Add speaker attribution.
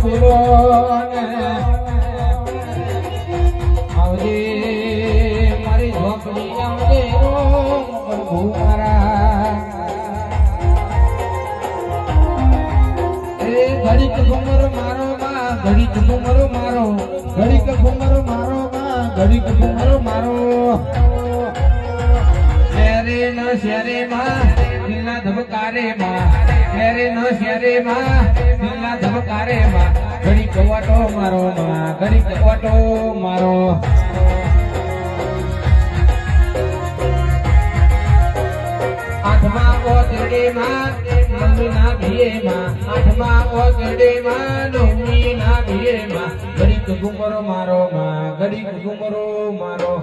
Speaker 1: બોલો ને આવજે મારી ઝોપડી આવજે પ્રભુ મારા એ ઘડીક ઘુમર મારો માં ઘડીક ઘુમર મારો ઘડીક ઘુમર મારો માં ઘડીક ઘુમર મારો શેરે માં દિલના ધબકારે માં શેરે ન શેરે માં દિલના ધબકારે માં ઘડી કવાટો મારો માં ઘડી કવાટો મારો આઠમા ઓગડે માં મમ્મી ના ભીએ માં આઠમા ઓગડે માં મમ્મી ના ભીએ માં ઘડી ઘુમરો મારો માં ઘડી ઘુમરો મારો